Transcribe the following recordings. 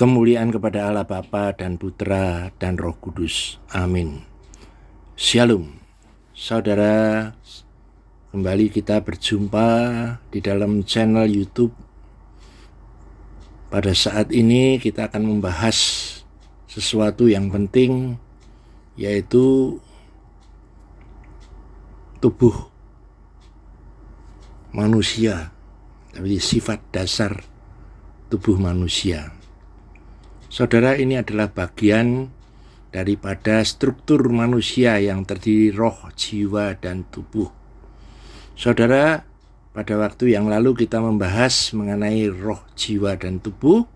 Kemuliaan kepada Allah Bapa dan Putra dan Roh Kudus. Amin. Shalom. Saudara, kembali kita berjumpa di dalam channel YouTube. Pada saat ini kita akan membahas sesuatu yang penting, yaitu tubuh manusia, tapi sifat dasar tubuh manusia. Saudara, ini adalah bagian daripada struktur manusia yang terdiri roh, jiwa, dan tubuh. Saudara, pada waktu yang lalu kita membahas mengenai roh, jiwa, dan tubuh.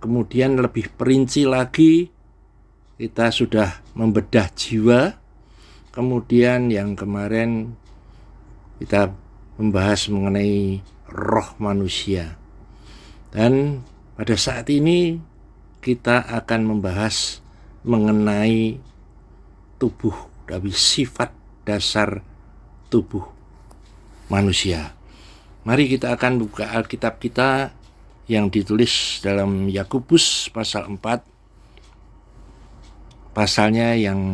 Kemudian lebih perinci lagi kita sudah membedah jiwa. Kemudian yang kemarin kita membahas mengenai roh manusia. Dan pada saat ini kita akan membahas mengenai tubuh, dari sifat dasar tubuh manusia. Mari kita akan buka Alkitab kita yang ditulis dalam Yakobus pasal 4, pasalnya yang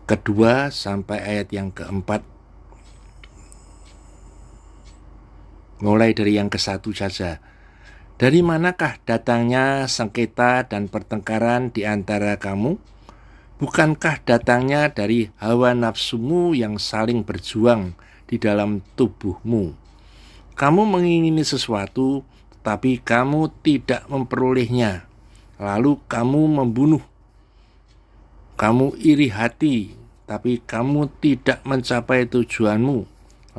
kedua sampai ayat yang keempat. Mulai dari yang ke-1 saja. Dari manakah datangnya sengketa dan pertengkaran di antara kamu? Bukankah datangnya dari hawa nafsumu yang saling berjuang di dalam tubuhmu? Kamu mengingini sesuatu, tetapi kamu tidak memperolehnya. Lalu kamu membunuh. Kamu iri hati, tapi kamu tidak mencapai tujuanmu.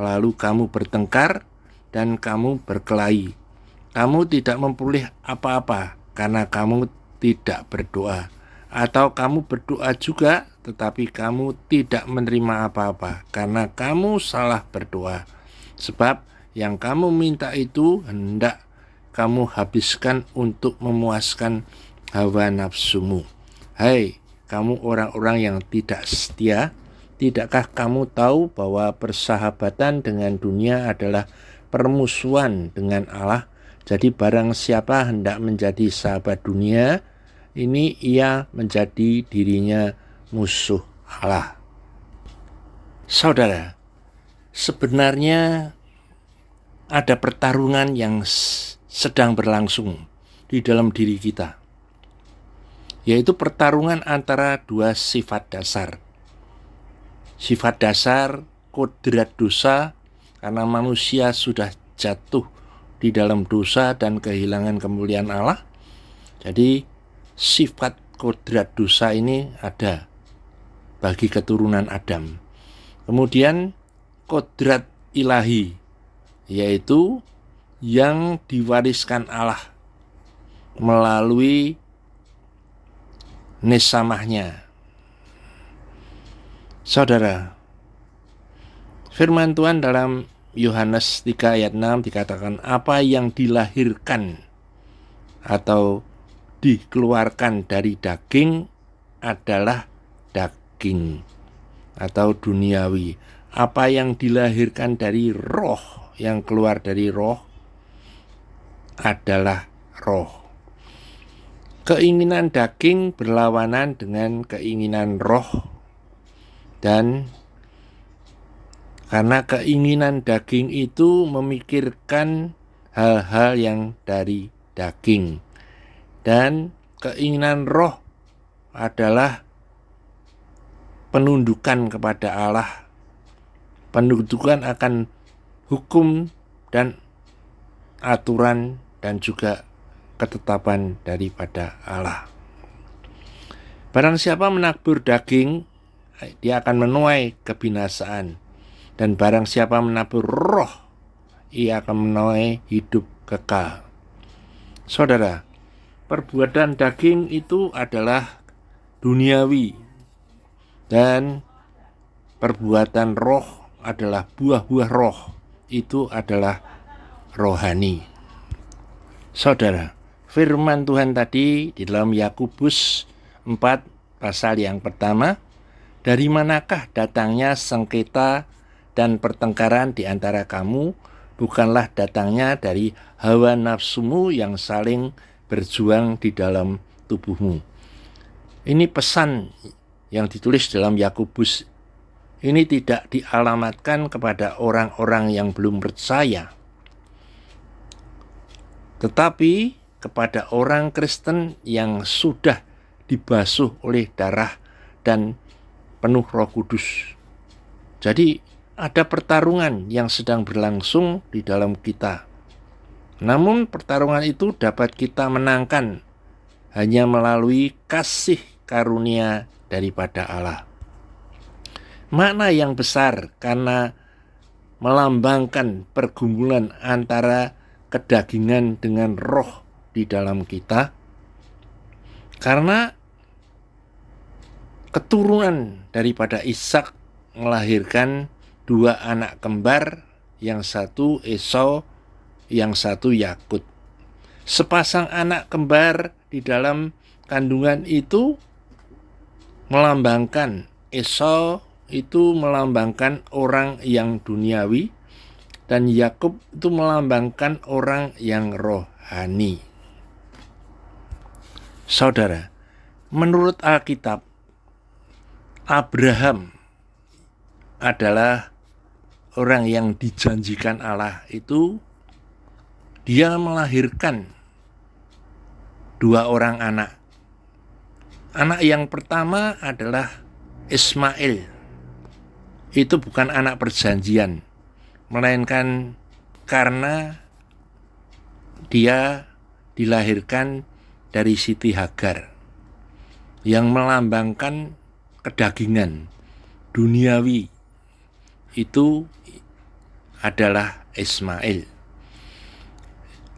Lalu kamu bertengkar dan kamu berkelahi. Kamu tidak memperoleh apa-apa karena kamu tidak berdoa. Atau kamu berdoa juga, tetapi kamu tidak menerima apa-apa karena kamu salah berdoa. Sebab yang kamu minta itu hendak kamu habiskan untuk memuaskan hawa nafsumu. Hai, kamu orang-orang yang tidak setia, tidakkah kamu tahu bahwa persahabatan dengan dunia adalah permusuhan dengan Allah? Jadi barang siapa hendak menjadi sahabat dunia, ini ia menjadi dirinya musuh Allah. Saudara, sebenarnya ada pertarungan yang sedang berlangsung di dalam diri kita, yaitu pertarungan antara dua sifat dasar. Sifat dasar kodrat dosa, karena manusia sudah jatuh di dalam dosa dan kehilangan kemuliaan Allah. Jadi sifat kodrat dosa ini ada bagi keturunan Adam. Kemudian kodrat ilahi, yaitu yang diwariskan Allah melalui nesamahnya. Saudara, firman Tuhan dalam Yohanes 3 ayat 6 dikatakan, apa yang dilahirkan atau dikeluarkan dari daging adalah daging atau duniawi. Apa yang dilahirkan dari roh, yang keluar dari roh adalah roh. Keinginan daging berlawanan dengan keinginan roh, dan karena keinginan daging itu memikirkan hal-hal yang dari daging, dan keinginan roh adalah penundukan kepada Allah, penundukan akan hukum dan aturan dan juga ketetapan daripada Allah. Barang siapa menabur daging, dia akan menuai kebinasaan. Dan barang siapa menabur roh, ia akan menuai hidup kekal. Saudara, perbuatan daging itu adalah duniawi, dan perbuatan roh adalah buah-buah roh, itu adalah rohani. Saudara, firman Tuhan tadi di dalam Yakobus 4 pasal yang pertama, dari manakah datangnya sengketa dan pertengkaran di antara kamu? bukanlah datangnya dari hawa nafsumu yang saling berjuang di dalam tubuhmu. Ini pesan yang ditulis dalam Yakobus. Ini tidak dialamatkan kepada orang-orang yang belum percaya, tetapi kepada orang Kristen yang sudah dibasuh oleh darah dan penuh Roh Kudus. Jadi ada pertarungan yang sedang berlangsung di dalam kita. Namun pertarungan itu dapat kita menangkan hanya melalui kasih karunia daripada Allah. Makna yang besar karena melambangkan pergumulan antara kedagingan dengan roh di dalam kita, karena keturunan daripada Ishak melahirkan dua anak kembar, yang satu Esau, yang satu Yakub. Sepasang anak kembar di dalam kandungan itu melambangkan, Esau itu melambangkan orang yang duniawi, dan Yakub itu melambangkan orang yang rohani. Saudara, menurut Alkitab, Abraham adalah orang yang dijanjikan Allah itu. Dia melahirkan dua orang anak. Anak yang pertama adalah Ismail. Itu bukan anak perjanjian, melainkan karena dia dilahirkan dari Siti Hagar, yang melambangkan kedagingan duniawi. Itu adalah Ismail.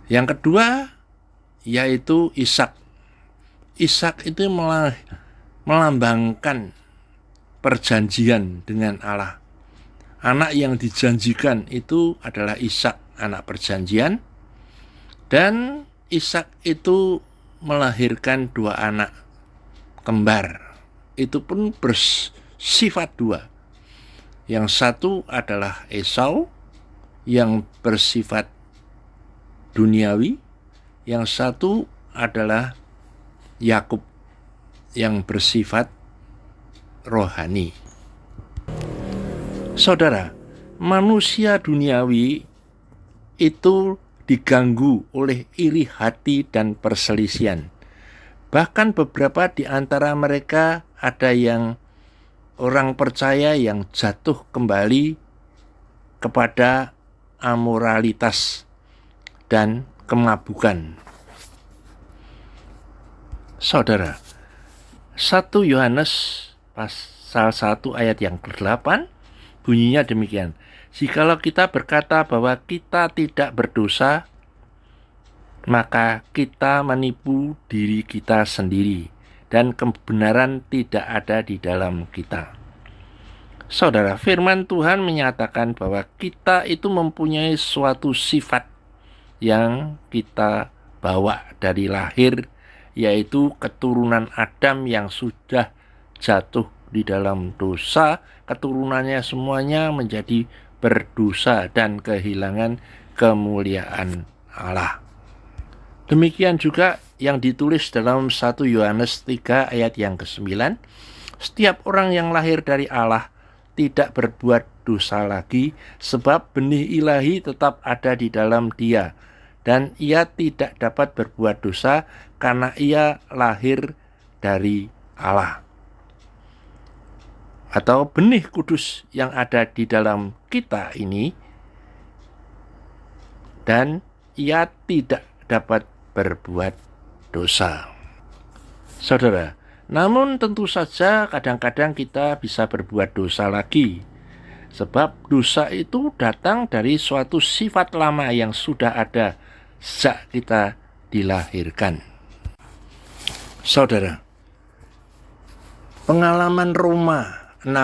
Yang kedua yaitu Ishak. Ishak itu melambangkan perjanjian dengan Allah. Anak yang dijanjikan itu adalah Ishak, anak perjanjian. Dan Ishak itu melahirkan dua anak kembar. Itu pun bersifat dua. Yang satu adalah Esau yang bersifat duniawi, yang satu adalah Yakub yang bersifat rohani. Saudara, manusia duniawi itu diganggu oleh iri hati dan perselisihan. Bahkan beberapa di antara mereka ada yang orang percaya yang jatuh kembali kepada amoralitas dan kemabukan. Saudara, 1 Yohanes pasal 1 ayat yang ke-8 bunyinya demikian. Jikalau kita berkata bahwa kita tidak berdosa, maka kita menipu diri kita sendiri dan kebenaran tidak ada di dalam kita. Saudara, firman Tuhan menyatakan bahwa kita itu mempunyai suatu sifat yang kita bawa dari lahir, yaitu keturunan Adam yang sudah jatuh di dalam dosa. Keturunannya semuanya menjadi berdosa dan kehilangan kemuliaan Allah. Demikian juga yang ditulis dalam 1 Yohanes 3 ayat yang ke-9. Setiap orang yang lahir dari Allah tidak berbuat dosa lagi, sebab benih ilahi tetap ada di dalam dia, dan ia tidak dapat berbuat dosa karena ia lahir dari Allah. Atau benih kudus yang ada di dalam kita ini, dan ia tidak dapat berbuat dosa. Saudara, namun tentu saja kadang-kadang kita bisa berbuat dosa lagi, sebab dosa itu datang dari suatu sifat lama yang sudah ada sejak kita dilahirkan. Saudara, pengalaman Roma 6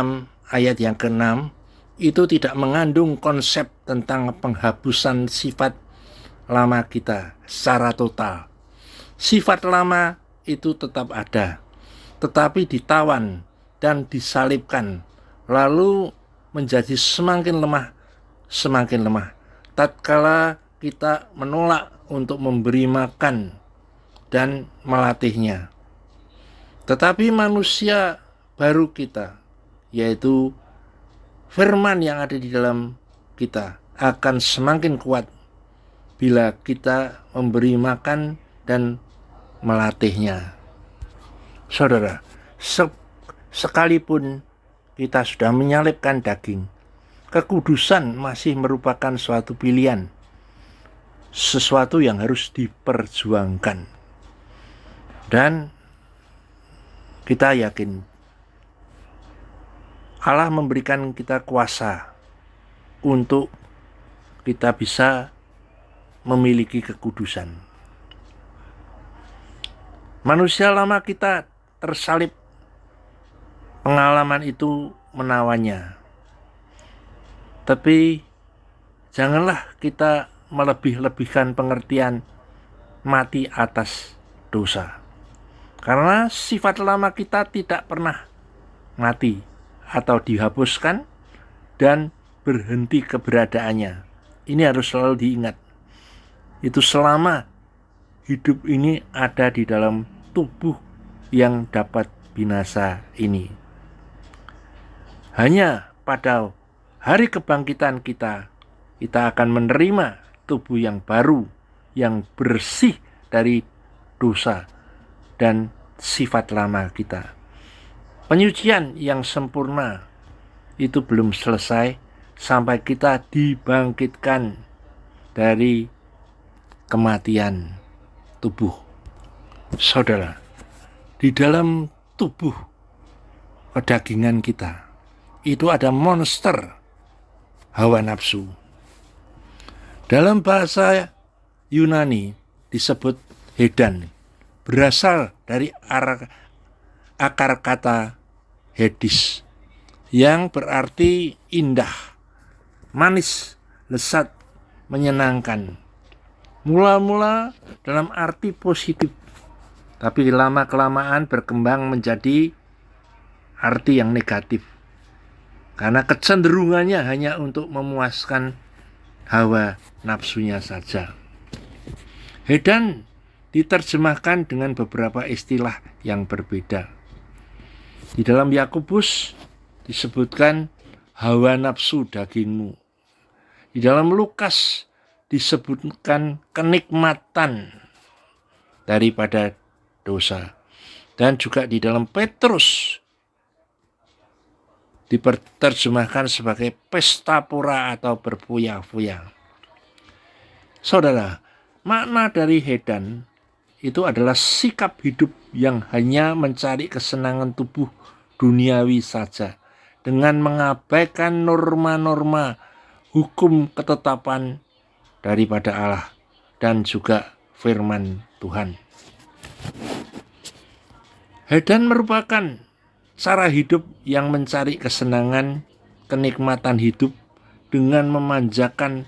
ayat yang ke-6 itu tidak mengandung konsep tentang penghapusan sifat lama kita secara total. Sifat lama itu tetap ada, tetapi ditawan dan disalibkan, lalu menjadi semakin lemah, tatkala kita menolak untuk memberi makan dan melatihnya. Tetapi manusia baru kita, yaitu firman yang ada di dalam kita, akan semakin kuat bila kita memberi makan dan melatihnya. Saudara, sekalipun kita sudah menyalibkan daging, kekudusan masih merupakan suatu pilihan, sesuatu yang harus diperjuangkan. Dan kita yakin Allah memberikan kita kuasa untuk kita bisa memiliki kekudusan. Manusia lama kita tersalib, pengalaman itu menawannya. Tapi janganlah kita melebih-lebihkan pengertian mati atas dosa. Karena sifat lama kita tidak pernah mati atau dihapuskan dan berhenti keberadaannya. Ini harus selalu diingat. Itu selama hidup ini ada di dalam tubuh yang dapat binasa ini. Hanya pada hari kebangkitan kita akan menerima tubuh yang baru, yang bersih dari dosa dan sifat lama kita. Penyucian yang sempurna itu belum selesai sampai kita dibangkitkan dari kematian tubuh. Saudara, di dalam tubuh kedagingan kita itu ada monster hawa nafsu. Dalam bahasa Yunani disebut hedan, berasal dari akar kata hedis yang berarti indah, manis, lezat, menyenangkan. Mula-mula dalam arti positif, tapi lama-kelamaan berkembang menjadi arti yang negatif. Karena kecenderungannya hanya untuk memuaskan hawa nafsunya saja. Hedan diterjemahkan dengan beberapa istilah yang berbeda. Di dalam Yakobus disebutkan hawa nafsu dagingmu. Di dalam Lukas disebutkan kenikmatan daripada dosa. Dan juga di dalam Petrus diterjemahkan sebagai pesta pora atau berfoya-foya. Saudara, makna dari hedan itu adalah sikap hidup yang hanya mencari kesenangan tubuh duniawi saja, dengan mengabaikan norma-norma hukum ketetapan daripada Allah dan juga firman Tuhan. Hedan merupakan cara hidup yang mencari kesenangan, kenikmatan hidup dengan memanjakan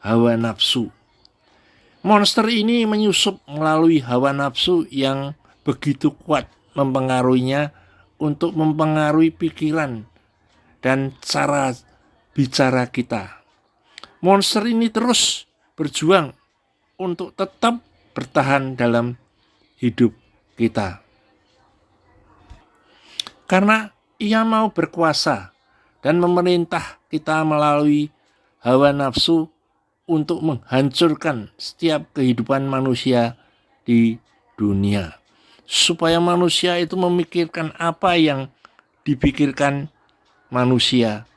hawa nafsu. Monster ini menyusup melalui hawa nafsu yang begitu kuat mempengaruhinya untuk mempengaruhi pikiran dan cara bicara kita. Monster ini terus berjuang untuk tetap bertahan dalam hidup kita. Karena ia mau berkuasa dan memerintah kita melalui hawa nafsu untuk menghancurkan setiap kehidupan manusia di dunia. Supaya manusia itu memikirkan apa yang dipikirkan manusia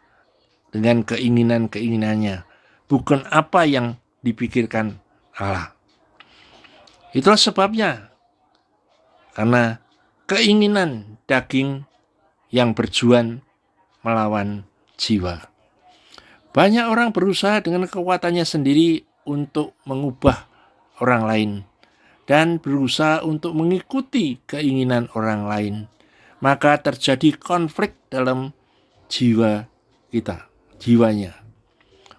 dengan keinginan-keinginannya, bukan apa yang dipikirkan Allah. Itulah sebabnya, karena keinginan daging yang berjuang melawan jiwa. Banyak orang berusaha dengan kekuatannya sendiri untuk mengubah orang lain dan berusaha untuk mengikuti keinginan orang lain. Maka terjadi konflik dalam jiwanya.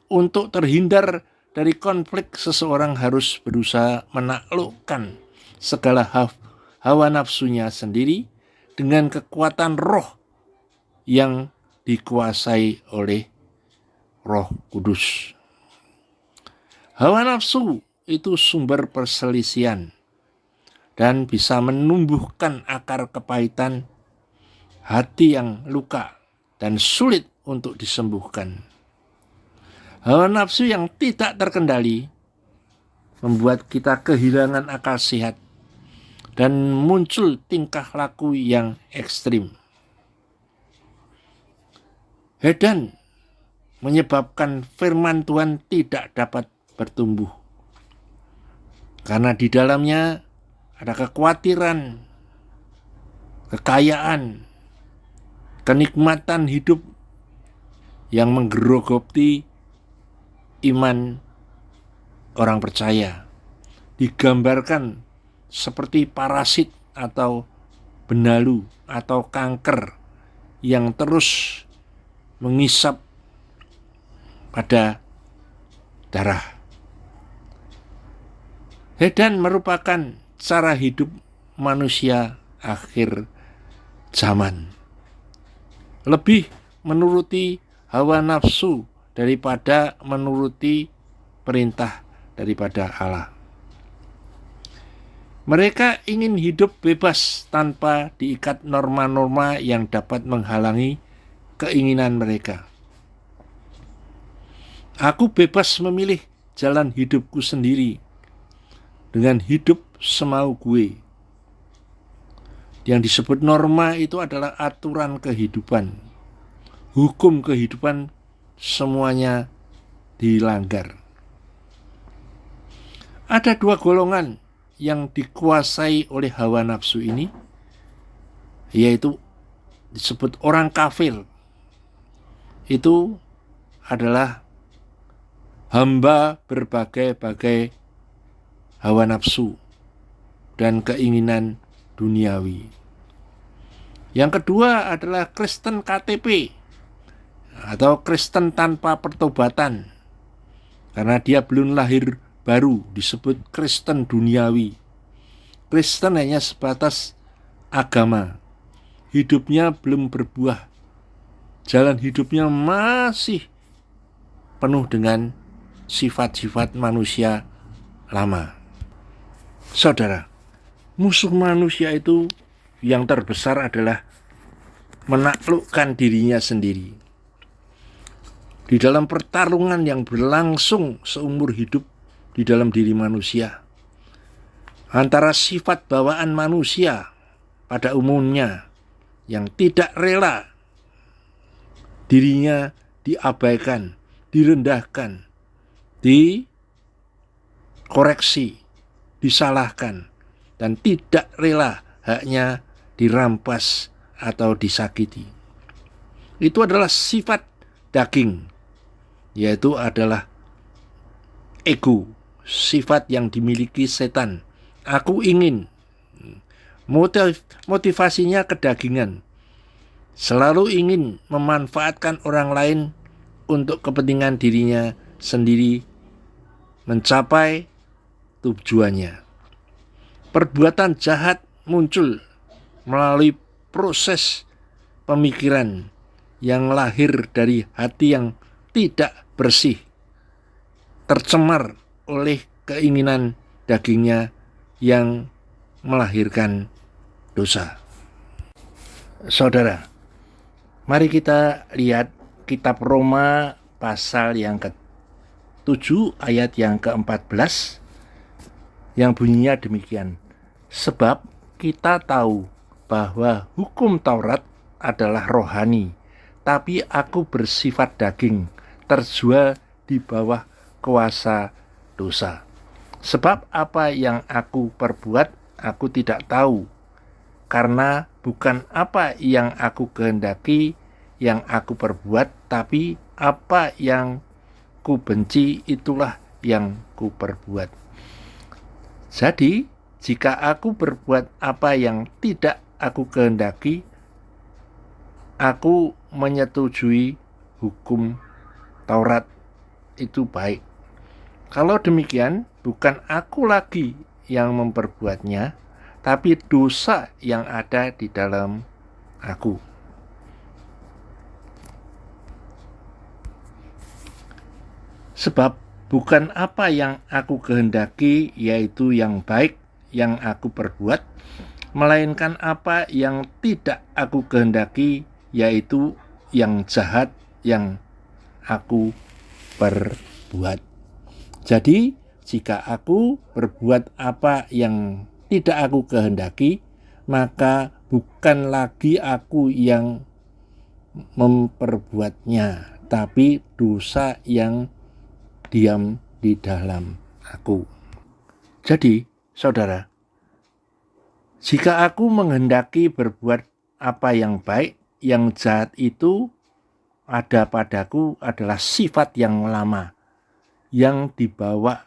Untuk terhindar dari konflik, seseorang harus berusaha menaklukkan segala hawa nafsunya sendiri dengan kekuatan roh yang dikuasai oleh Roh Kudus. Hawa nafsu itu sumber perselisihan dan bisa menumbuhkan akar kepahitan, hati yang luka dan sulit untuk disembuhkan. Hawa nafsu yang tidak terkendali membuat kita kehilangan akal sehat dan muncul tingkah laku yang ekstrim. Hedan menyebabkan firman Tuhan tidak dapat bertumbuh, karena di dalamnya ada kekhawatiran, kekayaan, kenikmatan hidup yang menggerogoti iman orang percaya. Digambarkan seperti parasit atau benalu atau kanker yang terus mengisap pada darah. Hedan merupakan cara hidup manusia akhir zaman. Lebih menuruti hawa nafsu daripada menuruti perintah daripada Allah. Mereka ingin hidup bebas tanpa diikat norma-norma yang dapat menghalangi keinginan mereka. Aku bebas memilih jalan hidupku sendiri dengan hidup semau gue. Yang disebut norma itu adalah aturan kehidupan. Hukum kehidupan semuanya dilanggar. Ada dua golongan yang dikuasai oleh hawa nafsu ini, yaitu disebut orang kafir. Itu adalah hamba berbagai-bagai hawa nafsu dan keinginan duniawi. Yang kedua adalah Kristen KTP atau Kristen tanpa pertobatan, karena dia belum lahir baru, disebut Kristen duniawi. Kristen hanya sebatas agama, hidupnya belum berbuah, jalan hidupnya masih penuh dengan sifat-sifat manusia lama. Saudara, musuh manusia itu yang terbesar adalah menaklukkan dirinya sendiri. Di dalam pertarungan yang berlangsung seumur hidup di dalam diri manusia, antara sifat bawaan manusia pada umumnya yang tidak rela dirinya diabaikan, direndahkan, dikoreksi, disalahkan, dan tidak rela haknya dirampas atau disakiti. Itu adalah sifat daging, yaitu adalah ego, sifat yang dimiliki setan. Aku ingin, motivasinya kedagingan, selalu ingin memanfaatkan orang lain untuk kepentingan dirinya sendiri, mencapai tujuannya. Perbuatan jahat muncul melalui proses pemikiran yang lahir dari hati yang tidak bersih, tercemar oleh keinginan dagingnya yang melahirkan dosa. Saudara, mari kita lihat kitab Roma pasal yang ke-7 ayat yang ke-14 yang bunyinya demikian. Sebab kita tahu bahwa hukum Taurat adalah rohani, tapi aku bersifat daging, terjual di bawah kuasa dosa. Sebab apa yang aku perbuat, aku tidak tahu, karena bukan apa yang aku kehendaki yang aku perbuat, tapi apa yang ku benci itulah yang ku perbuat. Jadi, jika aku berbuat apa yang tidak aku kehendaki, aku menyetujui hukum Taurat itu baik. Kalau demikian, bukan aku lagi yang memperbuatnya, tapi dosa yang ada di dalam aku. Sebab bukan apa yang aku kehendaki, yaitu yang baik yang aku perbuat, melainkan apa yang tidak aku kehendaki, yaitu yang jahat yang aku perbuat. Jadi, jika aku berbuat apa yang tidak aku kehendaki, maka bukan lagi aku yang memperbuatnya, tapi dosa yang diam di dalam aku. Jadi, saudara, jika aku menghendaki berbuat apa yang baik, yang jahat itu ada padaku adalah sifat yang lama yang dibawa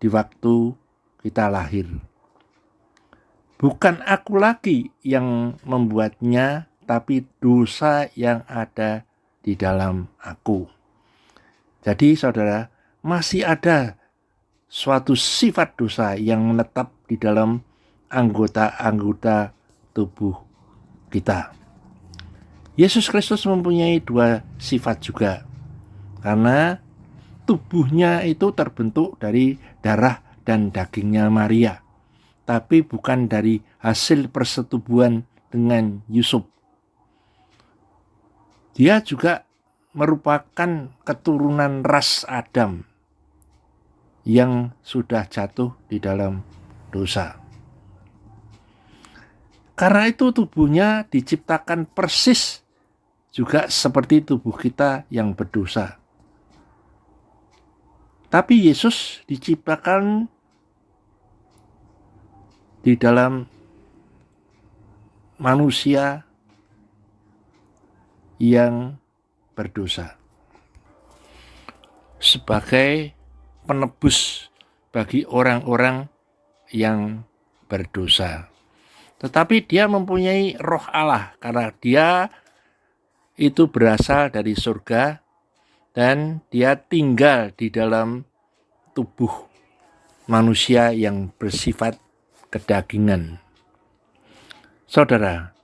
di waktu kita lahir. Bukan aku lagi yang membuatnya, tapi dosa yang ada di dalam aku. Jadi saudara, masih ada suatu sifat dosa yang menetap di dalam anggota-anggota tubuh kita. Yesus Kristus mempunyai dua sifat juga, karena tubuhnya itu terbentuk dari darah dan dagingnya Maria, tapi bukan dari hasil persetubuhan dengan Yusuf. Dia juga merupakan keturunan ras Adam yang sudah jatuh di dalam dosa. Karena itu tubuhnya diciptakan persis juga seperti tubuh kita yang berdosa. Tapi Yesus diciptakan di dalam manusia yang berdosa sebagai penebus bagi orang-orang yang berdosa. Tetapi dia mempunyai roh Allah karena dia itu berasal dari surga dan dia tinggal di dalam tubuh manusia yang bersifat kedagingan. Saudara,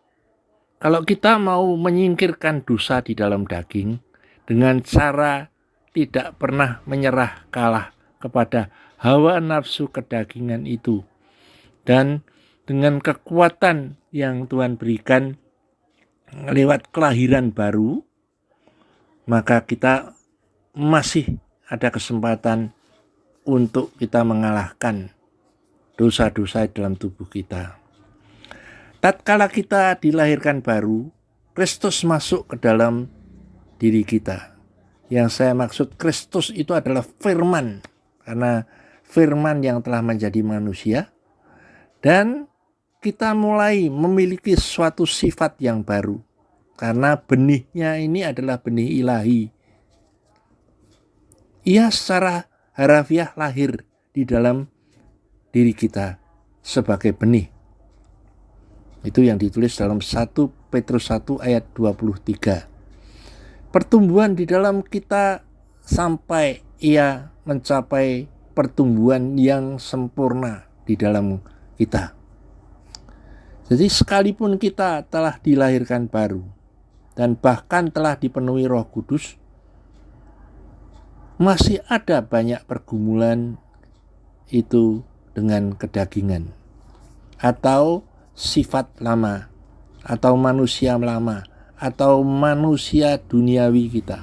kalau kita mau menyingkirkan dosa di dalam daging dengan cara tidak pernah menyerah kalah kepada hawa nafsu kedagingan itu, dan dengan kekuatan yang Tuhan berikan lewat kelahiran baru, maka kita masih ada kesempatan untuk kita mengalahkan dosa-dosa dalam tubuh kita. Tatkala kita dilahirkan baru, Kristus masuk ke dalam diri kita. Yang saya maksud Kristus itu adalah firman, karena firman yang telah menjadi manusia, dan kita mulai memiliki suatu sifat yang baru, karena benihnya ini adalah benih ilahi. Ia secara harafiah lahir di dalam diri kita sebagai benih. Itu yang ditulis dalam 1 Petrus 1 ayat 23. Pertumbuhan di dalam kita sampai ia mencapai pertumbuhan yang sempurna di dalam kita. Jadi sekalipun kita telah dilahirkan baru dan bahkan telah dipenuhi Roh Kudus, masih ada banyak pergumulan itu dengan kedagingan atau sifat lama atau manusia lama atau manusia duniawi kita.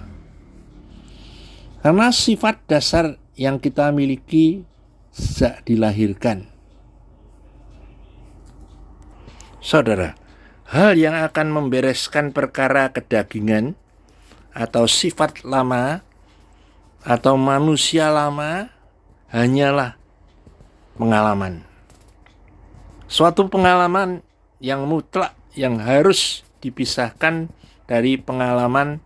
Karena sifat dasar yang kita miliki sejak dilahirkan. Saudara, hal yang akan membereskan perkara kedagingan atau sifat lama atau manusia lama hanyalah pengalaman. Suatu pengalaman yang mutlak yang harus dipisahkan dari pengalaman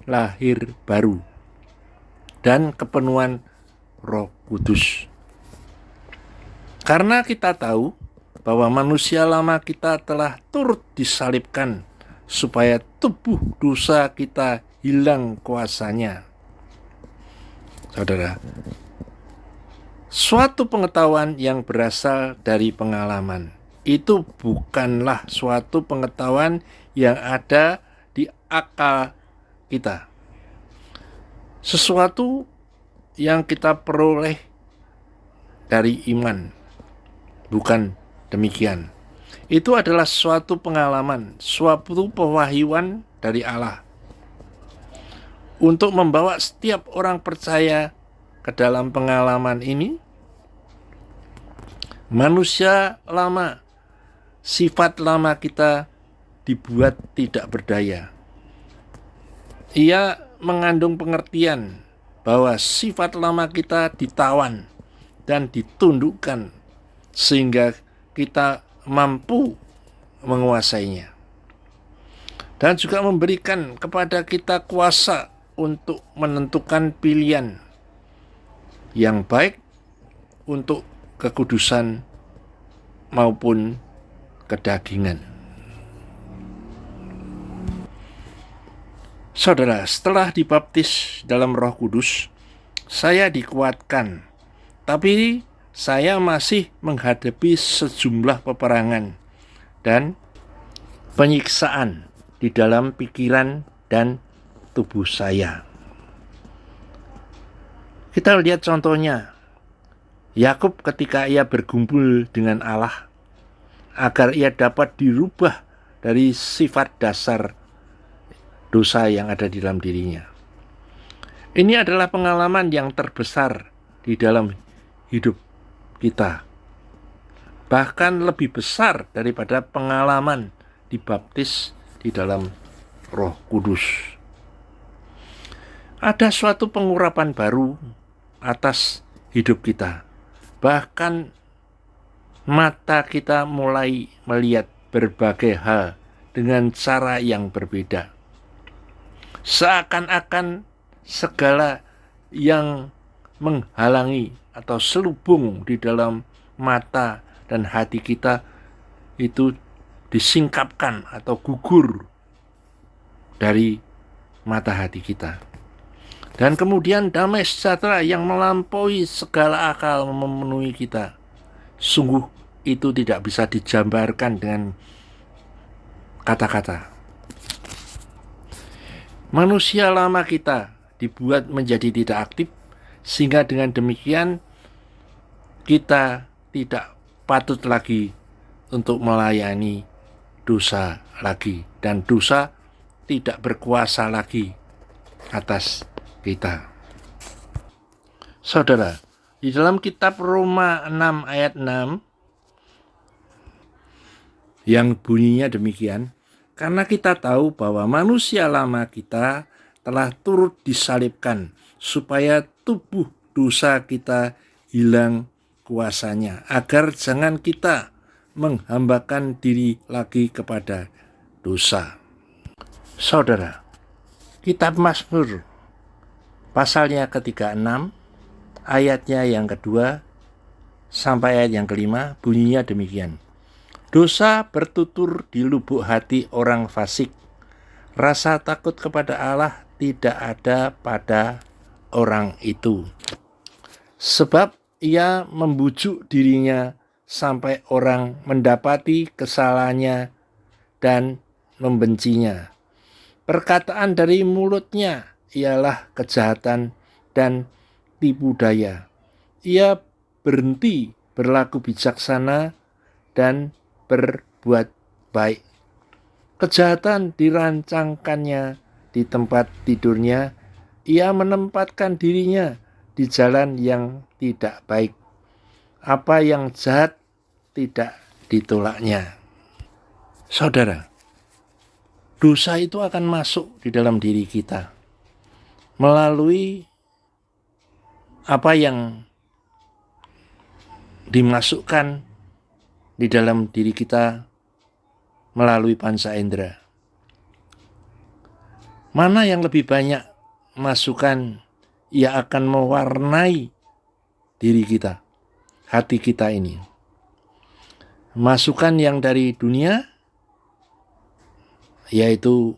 lahir baru dan kepenuhan Roh Kudus. Karena kita tahu bahwa manusia lama kita telah turut disalibkan supaya tubuh dosa kita hilang kuasanya. Saudara, suatu pengetahuan yang berasal dari pengalaman itu bukanlah suatu pengetahuan yang ada di akal kita. Sesuatu yang kita peroleh dari iman. Bukan demikian. Itu adalah suatu pengalaman, suatu pewahyuan dari Allah untuk membawa setiap orang percaya ke dalam pengalaman ini. Manusia lama, sifat lama kita dibuat tidak berdaya. Ia mengandung pengertian bahwa sifat lama kita ditawan dan ditundukkan sehingga kita mampu menguasainya. Dan juga memberikan kepada kita kuasa untuk menentukan pilihan yang baik untuk kekudusan maupun kedagingan. Saudara, setelah dibaptis dalam Roh Kudus, saya dikuatkan, tapi saya masih menghadapi sejumlah peperangan dan penyiksaan di dalam pikiran dan tubuh saya. Kita lihat contohnya, Yakub ketika ia berkumpul dengan Allah, agar ia dapat dirubah dari sifat dasar dosa yang ada di dalam dirinya. Ini adalah pengalaman yang terbesar di dalam hidup kita. Bahkan lebih besar daripada pengalaman dibaptis di dalam Roh Kudus. Ada suatu pengurapan baru atas hidup kita. Bahkan mata kita mulai melihat berbagai hal dengan cara yang berbeda. Seakan-akan segala yang menghalangi atau selubung di dalam mata dan hati kita itu disingkapkan atau gugur dari mata hati kita. Dan kemudian damai sejahtera yang melampaui segala akal memenuhi kita. Sungguh itu tidak bisa digambarkan dengan kata-kata. Manusia lama kita dibuat menjadi tidak aktif, sehingga dengan demikian kita tidak patut lagi untuk melayani dosa lagi, dan dosa tidak berkuasa lagi atas kita. Saudara, di dalam kitab Roma 6 ayat 6 yang bunyinya demikian, karena kita tahu bahwa manusia lama kita telah turut disalibkan supaya tubuh dosa kita hilang kuasanya, agar jangan kita menghambakan diri lagi kepada dosa. Saudara, kitab Mazmur pasalnya ke-36 ayatnya yang kedua sampai ayat yang kelima bunyinya demikian. Dosa bertutur di lubuk hati orang fasik. Rasa takut kepada Allah tidak ada pada orang itu. Sebab ia membujuk dirinya sampai orang mendapati kesalahannya dan membencinya. Perkataan dari mulutnya ialah kejahatan dan tipu daya. Ia berhenti berlaku bijaksana dan berbuat baik. Kejahatan dirancangkannya di tempat tidurnya. Ia menempatkan dirinya di jalan yang tidak baik. Apa yang jahat tidak ditolaknya. Saudara, dosa itu akan masuk di dalam diri kita melalui apa yang dimasukkan di dalam diri kita melalui panca indera. Mana yang lebih banyak masukan ia akan mewarnai diri kita, hati kita ini. Masukan yang dari dunia, yaitu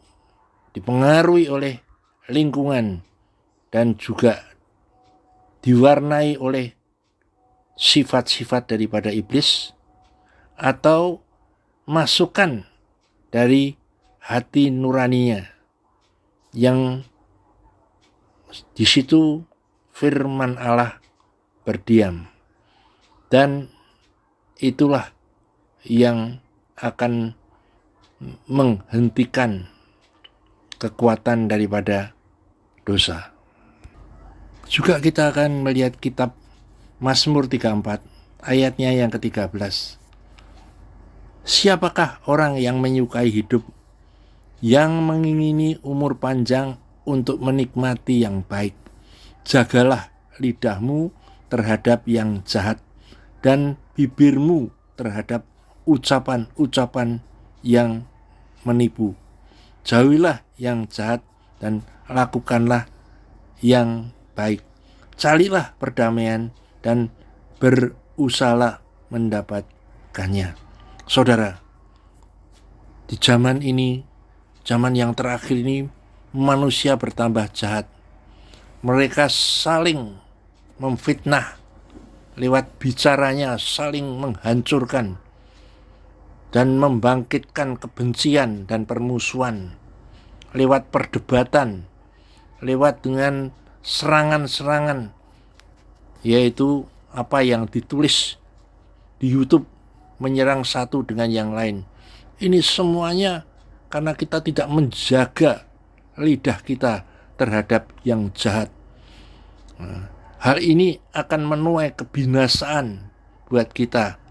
dipengaruhi oleh lingkungan dan juga diwarnai oleh sifat-sifat daripada iblis, atau masukan dari hati nuraninya yang di situ firman Allah berdiam. Dan itulah yang akan menghentikan kekuatan daripada dosa. Juga kita akan melihat kitab Mazmur 34 ayatnya yang ke-13. Siapakah orang yang menyukai hidup, yang mengingini umur panjang untuk menikmati yang baik? Jagalah lidahmu terhadap yang jahat dan bibirmu terhadap ucapan-ucapan yang menipu. Jauhilah yang jahat dan lakukanlah yang baik. Carilah perdamaian dan berusahalah mendapatkannya. Saudara, di zaman ini, zaman yang terakhir ini, manusia bertambah jahat. Mereka saling memfitnah, lewat bicaranya saling menghancurkan dan membangkitkan kebencian dan permusuhan, lewat perdebatan, lewat dengan serangan-serangan, yaitu apa yang ditulis di YouTube, menyerang satu dengan yang lain. Ini semuanya karena kita tidak menjaga lidah kita terhadap yang jahat. Hal ini akan menuai kebinasaan buat kita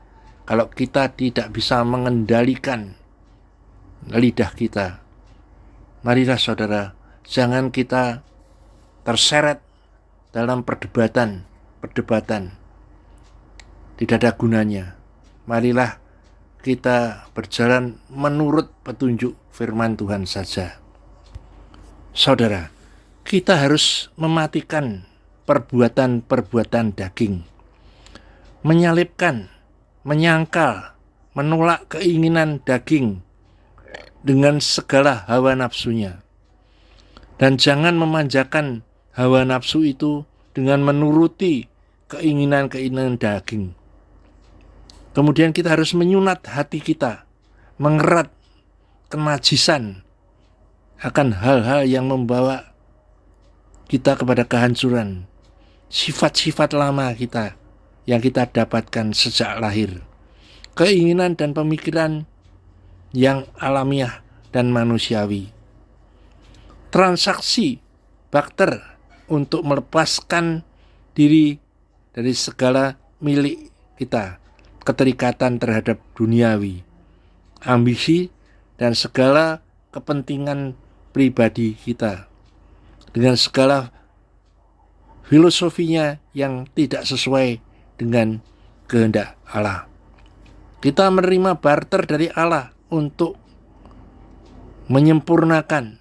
kalau kita tidak bisa mengendalikan lidah kita. Marilah saudara, jangan kita terseret dalam perdebatan. Tidak ada gunanya. Marilah kita berjalan menurut petunjuk firman Tuhan saja. Saudara, kita harus mematikan perbuatan-perbuatan daging, menyalibkan, menyangkal, menolak keinginan daging dengan segala hawa nafsunya. Dan jangan memanjakan hawa nafsu itu dengan menuruti keinginan-keinginan daging. Kemudian kita harus menyunat hati kita, mengerat kenajisan akan hal-hal yang membawa kita kepada kehancuran. Sifat-sifat lama kita yang kita dapatkan sejak lahir. Keinginan dan pemikiran yang alamiah dan manusiawi. Transaksi barter untuk melepaskan diri dari segala milik kita. Keterikatan terhadap duniawi, ambisi, dan segala kepentingan pribadi kita, dengan segala filosofinya yang tidak sesuai dengan kehendak Allah. Kita menerima barter dari Allah untuk menyempurnakan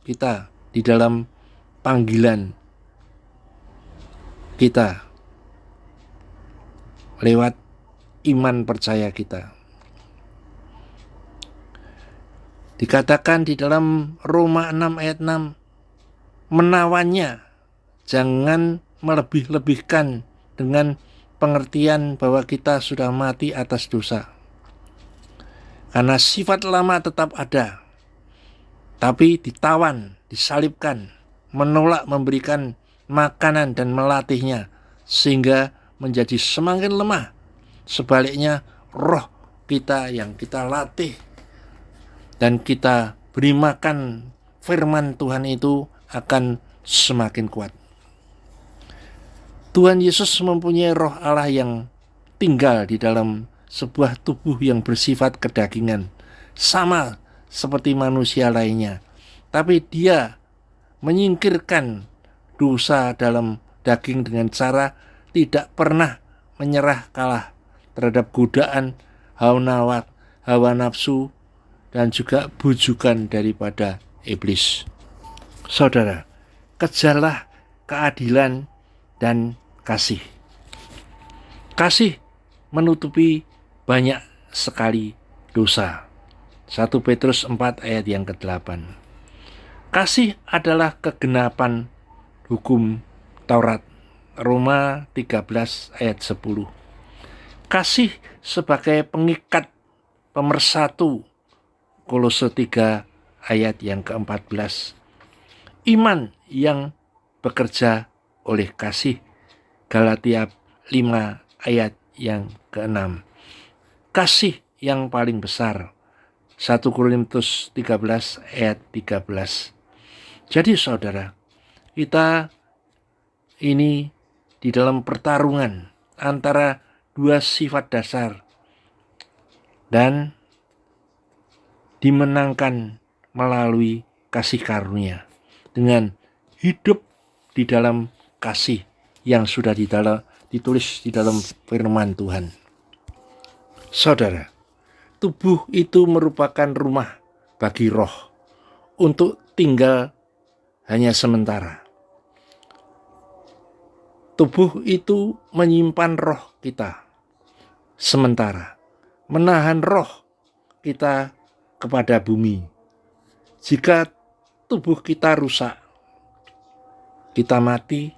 kita di dalam panggilan kita lewat iman percaya kita. Dikatakan di dalam Roma 6 ayat 6, menawannya, jangan melebih-lebihkan dengan pengertian bahwa kita sudah mati atas dosa. Karena sifat lama tetap ada, tapi ditawan, disalibkan, menolak memberikan makanan dan melatihnya, sehingga menjadi semakin lemah. Sebaliknya, roh kita yang kita latih dan kita beri makan firman Tuhan itu akan semakin kuat. Tuhan Yesus mempunyai roh Allah yang tinggal di dalam sebuah tubuh yang bersifat kedagingan, sama seperti manusia lainnya. Tapi dia menyingkirkan dosa dalam daging dengan cara tidak pernah menyerah kalah terhadap godaan, hawa nafsu, dan juga bujukan daripada iblis. Saudara, kejarlah keadilan dan kasih. Kasih menutupi banyak sekali dosa. 1 Petrus 4 ayat yang ke-8. Kasih adalah kegenapan hukum Taurat. Roma 13 ayat 10. Kasih sebagai pengikat pemersatu. Kolose 3 ayat yang ke-14. Iman yang bekerja oleh kasih. Galatia 5 ayat yang ke-6. Kasih yang paling besar. 1 Korintus 13 ayat 13. Jadi saudara, kita ini di dalam pertarungan antara dua sifat dasar dan dimenangkan melalui kasih karunia dengan hidup di dalam kasih yang sudah ditulis di dalam firman Tuhan. Saudara, tubuh itu merupakan rumah bagi roh untuk tinggal hanya sementara. Tubuh itu menyimpan roh kita sementara, menahan roh kita kepada bumi. Jika tubuh kita rusak, kita mati,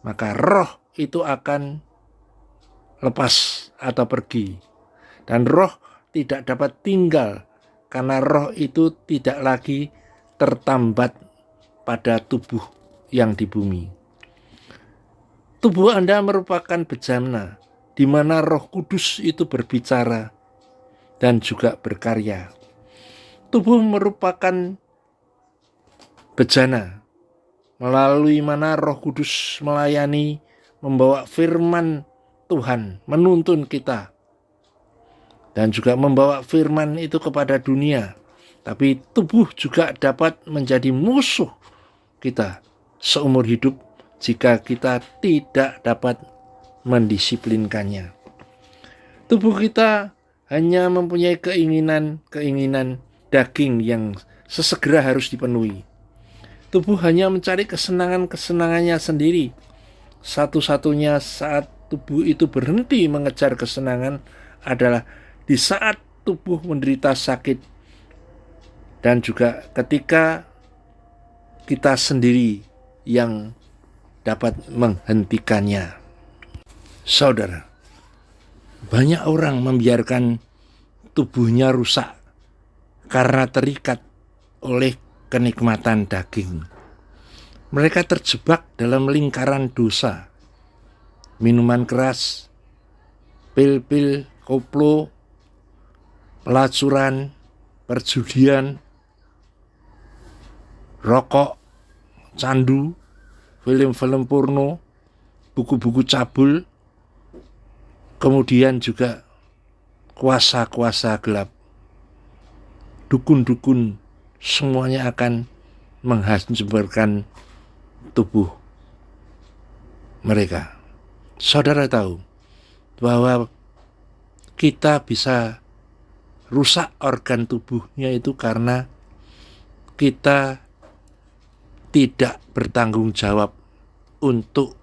maka roh itu akan lepas atau pergi. Dan roh tidak dapat tinggal karena roh itu tidak lagi tertambat pada tubuh yang di bumi. Tubuh Anda merupakan bejana di mana Roh Kudus itu berbicara dan juga berkarya. Tubuh merupakan bejana melalui mana Roh Kudus melayani, membawa firman Tuhan, menuntun kita, dan juga membawa firman itu kepada dunia. Tapi tubuh juga dapat menjadi musuh kita seumur hidup jika kita tidak dapat mendisiplinkannya. Tubuh kita hanya mempunyai keinginan daging yang sesegera harus dipenuhi. Tubuh hanya mencari kesenangannya sendiri. Satu-satunya saat tubuh itu berhenti mengejar kesenangan adalah di saat tubuh menderita sakit dan juga ketika kita sendiri yang dapat menghentikannya. Saudara, banyak orang membiarkan tubuhnya rusak karena terikat oleh kenikmatan daging. Mereka terjebak dalam lingkaran dosa. Minuman keras, pil-pil, koplo, pelacuran, perjudian, rokok, candu, film-film porno, buku-buku cabul, kemudian juga kuasa-kuasa gelap, dukun-dukun, semuanya akan menghancurkan tubuh mereka. Saudara tahu bahwa kita bisa rusak organ tubuhnya itu karena kita tidak bertanggung jawab untuk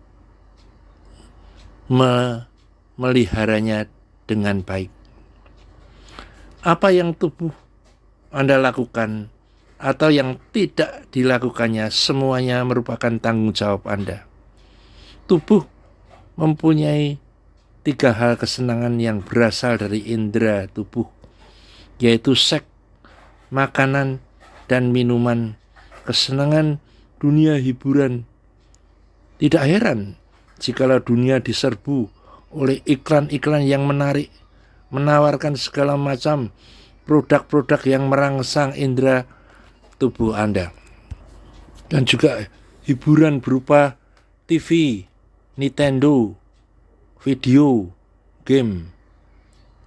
memeliharanya dengan baik. Apa yang tubuh Anda lakukan atau yang tidak dilakukannya, semuanya merupakan tanggung jawab Anda. Tubuh mempunyai 3 hal kesenangan yang berasal dari indera tubuh, yaitu seks, makanan, dan minuman. Kesenangan dunia hiburan. Tidak heran jikalau dunia diserbu oleh iklan-iklan yang menarik, menawarkan segala macam produk-produk yang merangsang indera tubuh Anda. Dan juga hiburan berupa TV, Nintendo, video, game,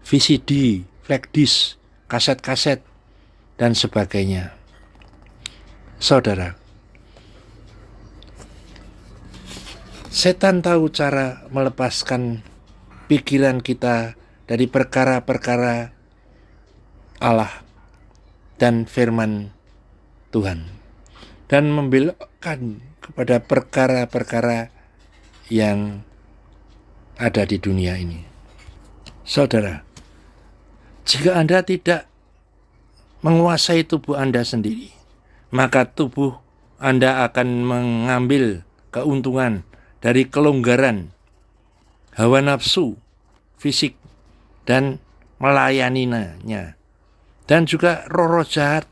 VCD, flash disk, kaset-kaset, dan sebagainya. Saudara, setan tahu cara melepaskan pikiran kita dari perkara-perkara Allah dan firman Tuhan dan membelokkan kepada perkara-perkara yang ada di dunia ini. Saudara, jika Anda tidak menguasai tubuh Anda sendiri, maka tubuh Anda akan mengambil keuntungan dari kelonggaran hawa nafsu fisik dan melayaninya. Dan juga roh-roh jahat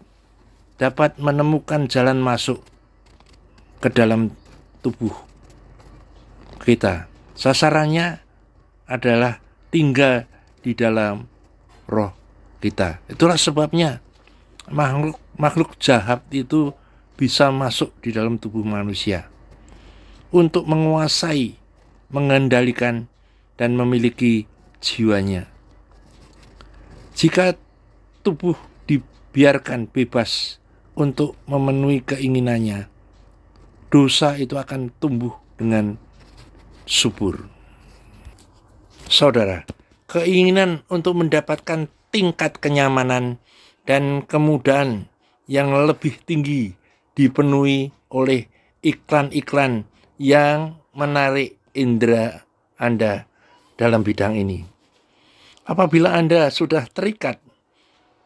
dapat menemukan jalan masuk ke dalam tubuh kita. Sasarannya adalah tinggal di dalam roh kita. Itulah sebabnya makhluk jahat itu bisa masuk di dalam tubuh manusia untuk menguasai, mengendalikan, dan memiliki jiwanya. Jika tubuh dibiarkan bebas untuk memenuhi keinginannya, dosa itu akan tumbuh dengan subur. Saudara, keinginan untuk mendapatkan tingkat kenyamanan dan kemudahan yang lebih tinggi dipenuhi oleh iklan-iklan yang menarik indera Anda dalam bidang ini. Apabila Anda sudah terikat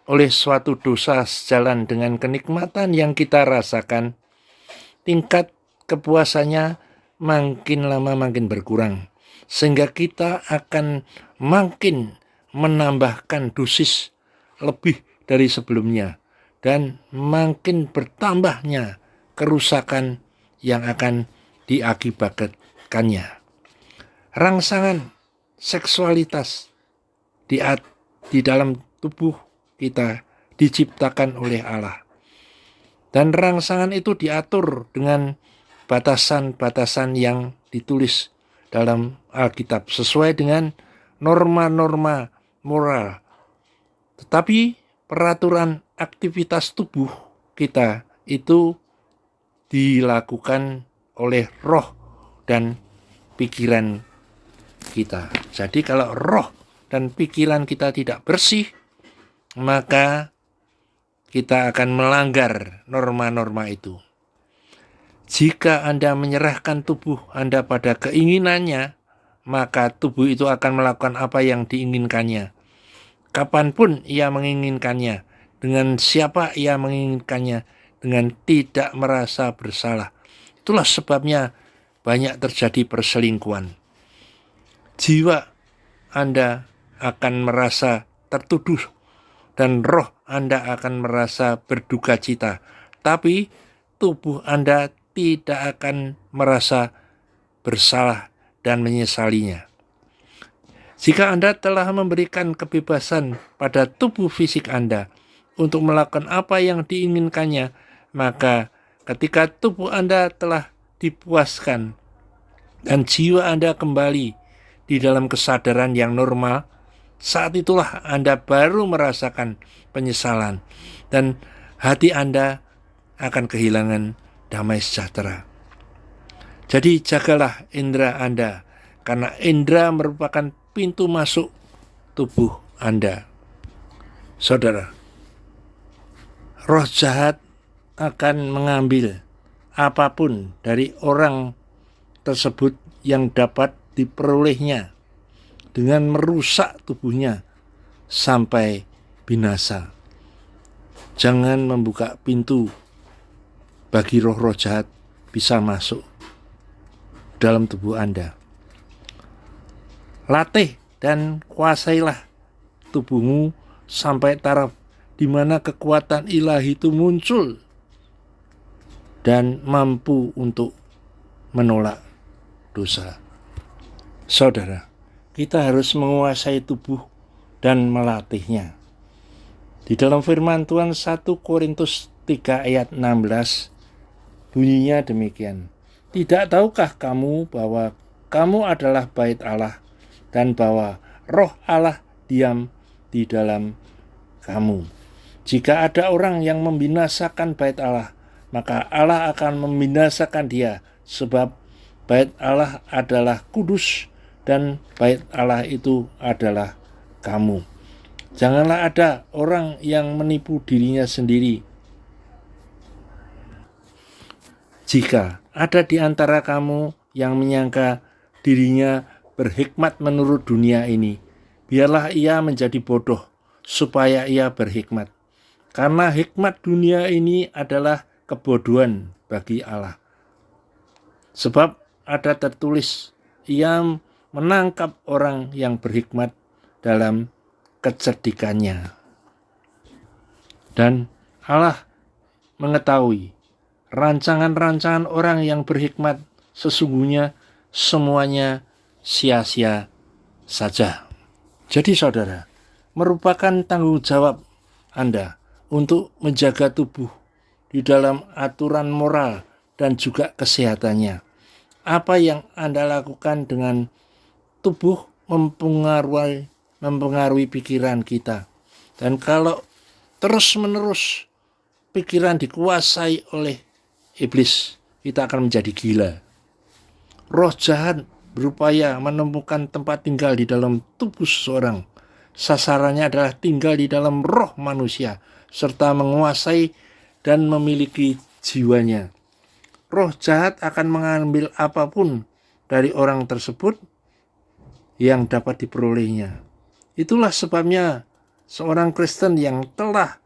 oleh suatu dosa sejalan dengan kenikmatan yang kita rasakan, tingkat kepuasannya makin lama makin berkurang, sehingga kita akan makin menambahkan dosis lebih dari sebelumnya dan makin bertambahnya kerusakan yang akan diakibatkannya. Rangsangan seksualitas di dalam tubuh kita diciptakan oleh Allah. Dan rangsangan itu diatur dengan batasan-batasan yang ditulis dalam Alkitab sesuai dengan norma-norma moral. Tetapi peraturan aktivitas tubuh kita itu dilakukan oleh roh dan pikiran kita. Jadi kalau roh dan pikiran kita tidak bersih, maka kita akan melanggar norma-norma itu. Jika Anda menyerahkan tubuh Anda pada keinginannya, maka tubuh itu akan melakukan apa yang diinginkannya. Kapanpun ia menginginkannya, dengan siapa ia menginginkannya, dengan tidak merasa bersalah. Itulah sebabnya banyak terjadi perselingkuhan. Jiwa Anda akan merasa tertuduh dan roh Anda akan merasa berduka cita. Tapi tubuh Anda tidak akan merasa bersalah dan menyesalinya. Jika Anda telah memberikan kebebasan pada tubuh fisik Anda untuk melakukan apa yang diinginkannya, maka ketika tubuh Anda telah dipuaskan dan jiwa Anda kembali di dalam kesadaran yang normal, saat itulah Anda baru merasakan penyesalan dan hati Anda akan kehilangan damai sejahtera. Jadi jagalah indera Anda, karena indera merupakan pintu masuk tubuh Anda. Saudara, roh jahat akan mengambil apapun dari orang tersebut yang dapat diperolehnya dengan merusak tubuhnya sampai binasa. Jangan membuka pintu bagi roh-roh jahat bisa masuk dalam tubuh Anda. Latih dan kuasailah tubuhmu sampai taraf di mana kekuatan ilahi itu muncul dan mampu untuk menolak dosa. Saudara, kita harus menguasai tubuh dan melatihnya. Di dalam firman Tuhan 1 Korintus 3 ayat 16 bunyinya demikian. Tidak tahukah kamu bahwa kamu adalah bait Allah dan bahwa roh Allah diam di dalam kamu. Jika ada orang yang membinasakan bait Allah, maka Allah akan membinasakan dia, sebab bait Allah adalah kudus dan bait Allah itu adalah kamu. Janganlah ada orang yang menipu dirinya sendiri. Jika ada di antara kamu yang menyangka dirinya berhikmat menurut dunia ini, biarlah ia menjadi bodoh supaya ia berhikmat. Karena hikmat dunia ini adalah kebodohan bagi Allah. Sebab ada tertulis, ia menangkap orang yang berhikmat dalam kecerdikannya. Dan Allah mengetahui rancangan-rancangan orang yang berhikmat sesungguhnya semuanya sia-sia saja. Jadi saudara, merupakan tanggung jawab Anda untuk menjaga tubuh di dalam aturan moral dan juga kesehatannya. Apa yang Anda lakukan dengan tubuh mempengaruhi pikiran kita. Dan kalau terus-menerus pikiran dikuasai oleh iblis, kita akan menjadi gila. Roh jahat berupaya menemukan tempat tinggal di dalam tubuh seseorang. Sasarannya adalah tinggal di dalam roh manusia, serta menguasai dan memiliki jiwanya. Roh jahat akan mengambil apapun dari orang tersebut yang dapat diperolehnya. Itulah sebabnya seorang Kristen yang telah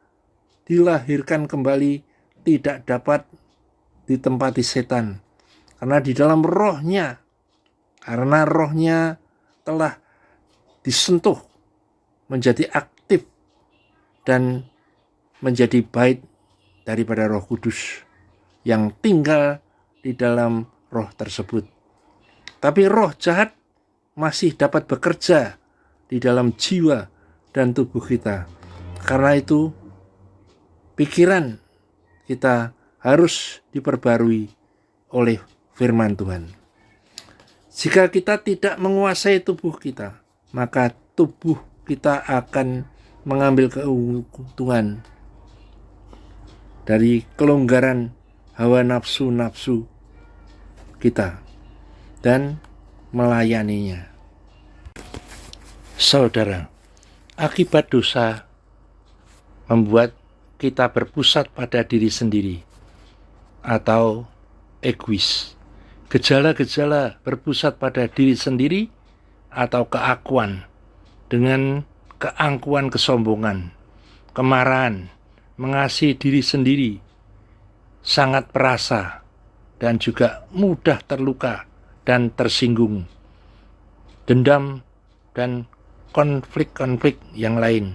dilahirkan kembali tidak dapat ditempati setan. Karena di dalam rohnya, karena rohnya telah disentuh menjadi aktif dan menjadi bait daripada Roh Kudus yang tinggal di dalam roh tersebut. Tapi roh jahat masih dapat bekerja di dalam jiwa dan tubuh kita. Karena itu pikiran kita harus diperbarui oleh firman Tuhan. Jika kita tidak menguasai tubuh kita, maka tubuh kita akan mengambil keuntungan dari kelonggaran hawa nafsu-nafsu kita dan melayaninya. Saudara, akibat dosa membuat kita berpusat pada diri sendiri atau egois. Gejala-gejala berpusat pada diri sendiri atau keakuan dengan keangkuhan, kesombongan, kemarahan, mengasihi diri sendiri, sangat perasa, dan juga mudah terluka dan tersinggung, dendam dan konflik-konflik yang lain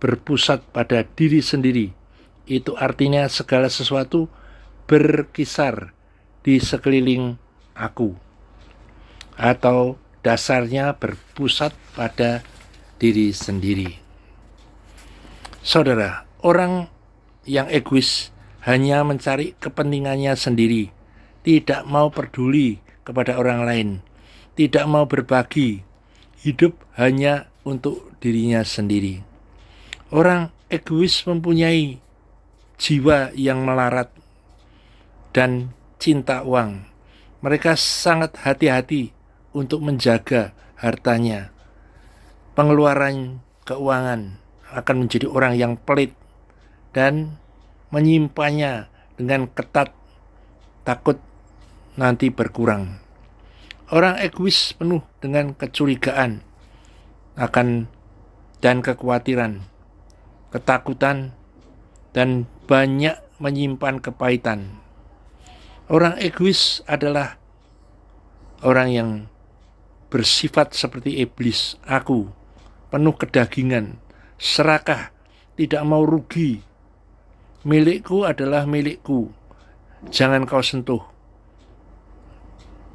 berpusat pada diri sendiri. Itu artinya segala sesuatu berkisar di sekeliling aku, atau dasarnya berpusat pada diri sendiri. Saudara, orang yang egois hanya mencari kepentingannya sendiri, tidak mau peduli kepada orang lain, tidak mau berbagi, hidup hanya untuk dirinya sendiri. Orang egois mempunyai jiwa yang melarat dan cinta uang. Mereka sangat hati-hati untuk menjaga hartanya. Pengeluaran keuangan akan menjadi orang yang pelit dan menyimpannya dengan ketat, takut nanti berkurang. Orang egois penuh dengan kecurigaan dan kekhawatiran, ketakutan, dan banyak menyimpan kepahitan. Orang egois adalah orang yang bersifat seperti iblis, aku, penuh kedagingan, serakah, tidak mau rugi. Milikku adalah milikku, jangan kau sentuh.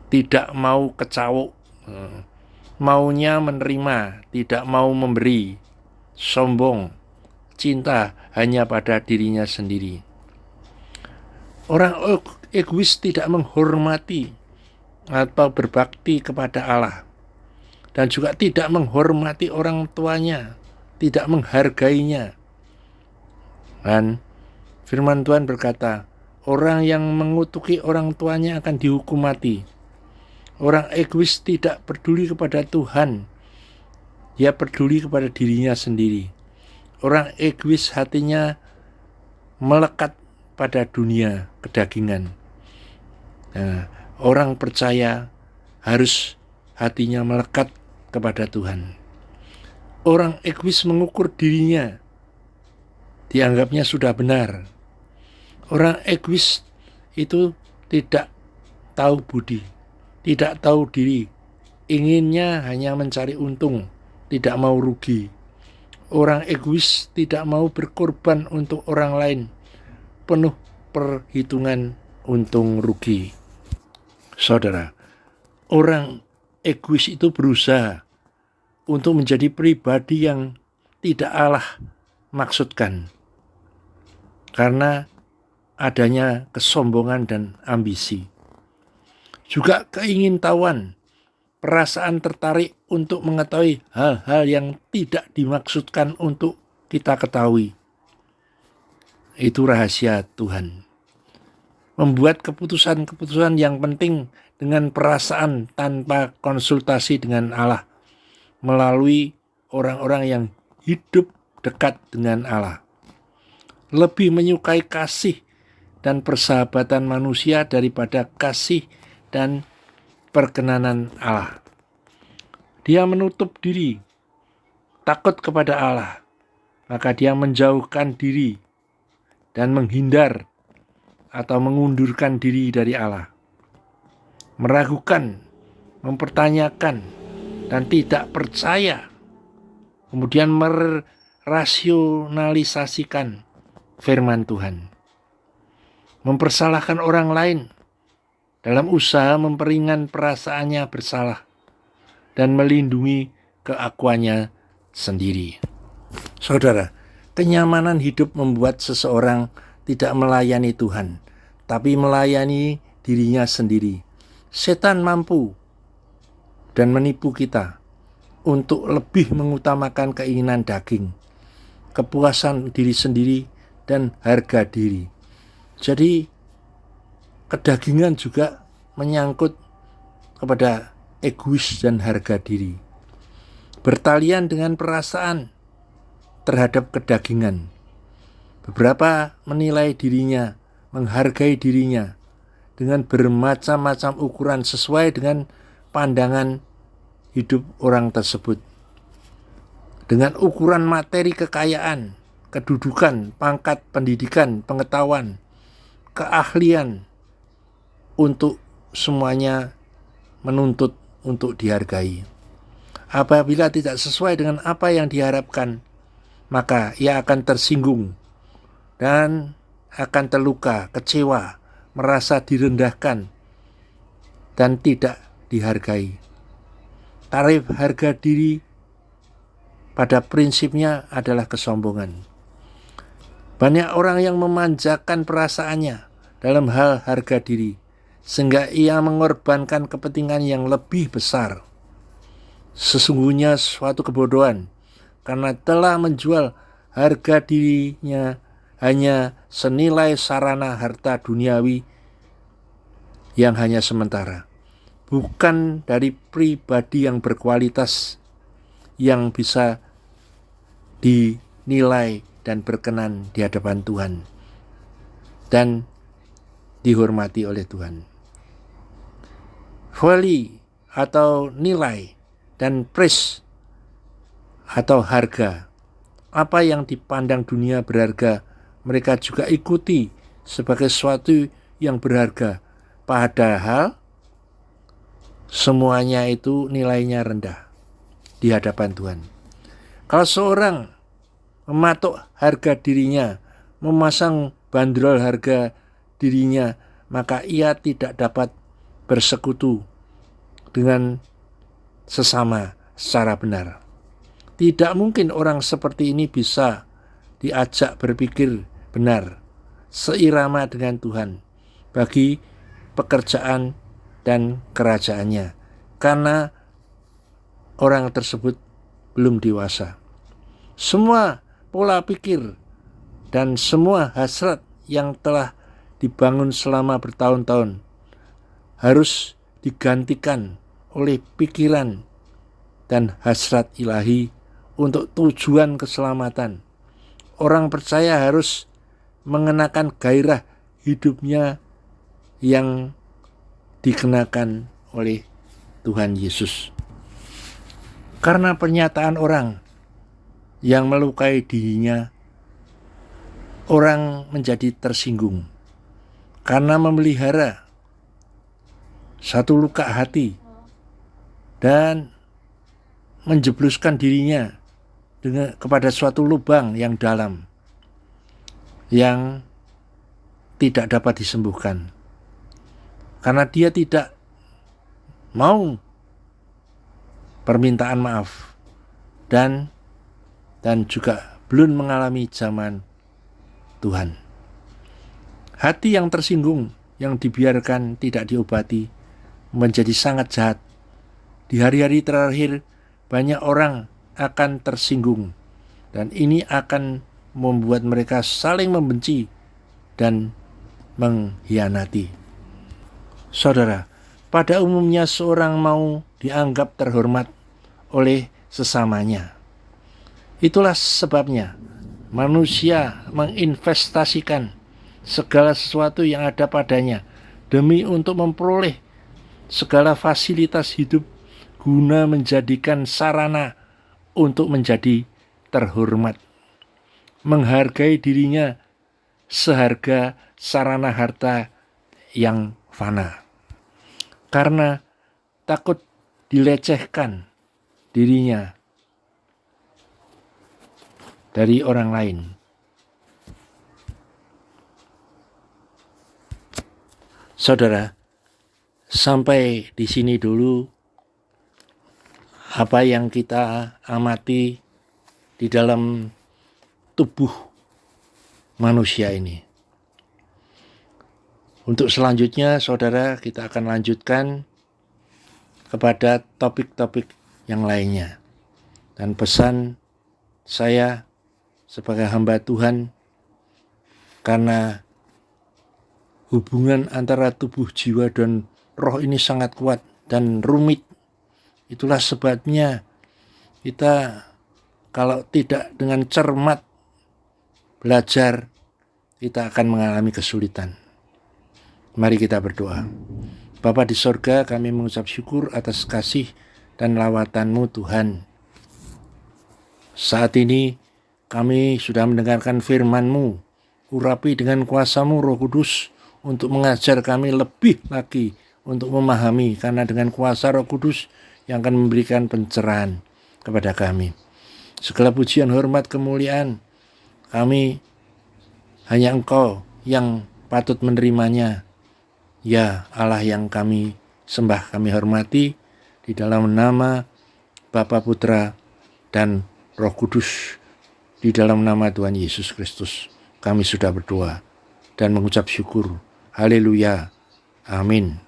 Tidak mau kecawuk, maunya menerima, tidak mau memberi, sombong, cinta hanya pada dirinya sendiri. Orang egois tidak menghormati atau berbakti kepada Allah, dan juga tidak menghormati orang tuanya, tidak menghargainya. Dan firman Tuhan berkata, orang yang mengutuki orang tuanya akan dihukum mati. Orang egois tidak peduli kepada Tuhan, dia peduli kepada dirinya sendiri. Orang egois hatinya melekat pada dunia kedagingan. Nah, orang percaya harus hatinya melekat kepada Tuhan. Orang egois mengukur dirinya, dianggapnya sudah benar. Orang egois itu tidak tahu budi, tidak tahu diri, inginnya hanya mencari untung, tidak mau rugi. Orang egois tidak mau berkorban untuk orang lain, penuh perhitungan untung rugi. Saudara, orang egois itu berusaha untuk menjadi pribadi yang tidak Allah maksudkan karena adanya kesombongan dan ambisi. Juga keingintahuan, perasaan tertarik untuk mengetahui hal-hal yang tidak dimaksudkan untuk kita ketahui. Itu rahasia Tuhan. Membuat keputusan-keputusan yang penting dengan perasaan tanpa konsultasi dengan Allah melalui orang-orang yang hidup dekat dengan Allah. Lebih menyukai kasih dan persahabatan manusia daripada kasih dan perkenanan Allah. Dia menutup diri, takut kepada Allah, maka dia menjauhkan diri dan menghindar atau mengundurkan diri dari Allah. Meragukan, mempertanyakan, dan tidak percaya. Kemudian merasionalisasikan firman Tuhan. Mempersalahkan orang lain dalam usaha memperingan perasaannya bersalah dan melindungi keakuannya sendiri. Saudara, kenyamanan hidup membuat seseorang tidak melayani Tuhan, tapi melayani dirinya sendiri. Setan mampu dan menipu kita untuk lebih mengutamakan keinginan daging, kepuasan diri sendiri, dan harga diri. Jadi, kedagingan juga menyangkut kepada egois dan harga diri. Bertalian dengan perasaan terhadap kedagingan. Beberapa menilai dirinya, menghargai dirinya dengan bermacam-macam ukuran sesuai dengan pandangan hidup orang tersebut. Dengan ukuran materi kekayaan, kedudukan, pangkat, pendidikan, pengetahuan, keahlian, untuk semuanya menuntut untuk dihargai. Apabila tidak sesuai dengan apa yang diharapkan, maka ia akan tersinggung dan akan terluka, kecewa, merasa direndahkan dan tidak dihargai. Tarif harga diri pada prinsipnya adalah kesombongan. Banyak orang yang memanjakan perasaannya dalam hal harga diri, sehingga ia mengorbankan kepentingan yang lebih besar. Sesungguhnya suatu kebodohan, karena telah menjual harga dirinya hanya senilai sarana harta duniawi yang hanya sementara, bukan dari pribadi yang berkualitas yang bisa dinilai dan berkenan di hadapan Tuhan dan dihormati oleh Tuhan. Value atau nilai dan price atau harga, apa yang dipandang dunia berharga, mereka juga ikuti sebagai sesuatu yang berharga, padahal semuanya itu nilainya rendah di hadapan Tuhan. Kalau seorang mematok harga dirinya, memasang bandrol harga dirinya, maka ia tidak dapat bersekutu dengan sesama secara benar. Tidak mungkin orang seperti ini bisa diajak berpikir benar, seirama dengan Tuhan bagi pekerjaan dan kerajaannya, karena orang tersebut belum dewasa. Semua pola pikir dan semua hasrat yang telah dibangun selama bertahun-tahun harus digantikan oleh pikiran dan hasrat ilahi untuk tujuan keselamatan. Orang percaya harus mengenakan gairah hidupnya yang dikenakan oleh Tuhan Yesus. Karena pernyataan orang yang melukai dirinya, orang menjadi tersinggung karena memelihara satu luka hati dan menjebluskan dirinya kepada suatu lubang yang dalam yang tidak dapat disembuhkan, karena dia tidak mau permintaan maaf dan juga belum mengalami zaman Tuhan. Hati yang tersinggung, yang dibiarkan tidak diobati, menjadi sangat jahat. Di hari-hari terakhir, banyak orang akan tersinggung, dan ini akan membuat mereka saling membenci dan mengkhianati. Saudara, pada umumnya seorang mau dianggap terhormat oleh sesamanya. Itulah sebabnya manusia menginvestasikan segala sesuatu yang ada padanya demi untuk memperoleh segala fasilitas hidup guna menjadikan sarana untuk menjadi terhormat. Menghargai dirinya seharga sarana harta yang fana. Karena takut dilecehkan dirinya dari orang lain. Saudara, sampai di sini dulu apa yang kita amati di dalam tubuh manusia ini. Untuk selanjutnya, saudara, kita akan lanjutkan kepada topik-topik yang lainnya. Dan pesan saya sebagai hamba Tuhan, karena hubungan antara tubuh, jiwa, dan roh ini sangat kuat dan rumit. Itulah sebabnya kita kalau tidak dengan cermat belajar, kita akan mengalami kesulitan. Mari kita berdoa. Bapa di sorga, kami mengucap syukur atas kasih dan lawatan-Mu Tuhan. Saat ini kami sudah mendengarkan firman-Mu. Urapi dengan kuasa-Mu Roh Kudus untuk mengajar kami lebih lagi untuk memahami, karena dengan kuasa Roh Kudus yang akan memberikan pencerahan kepada kami. Segala pujian, hormat, kemuliaan kami hanya Engkau yang patut menerimanya. Ya Allah yang kami sembah, kami hormati, di dalam nama Bapa, Putra, dan Roh Kudus, di dalam nama Tuhan Yesus Kristus, kami sudah berdoa dan mengucap syukur. Haleluya. Amin.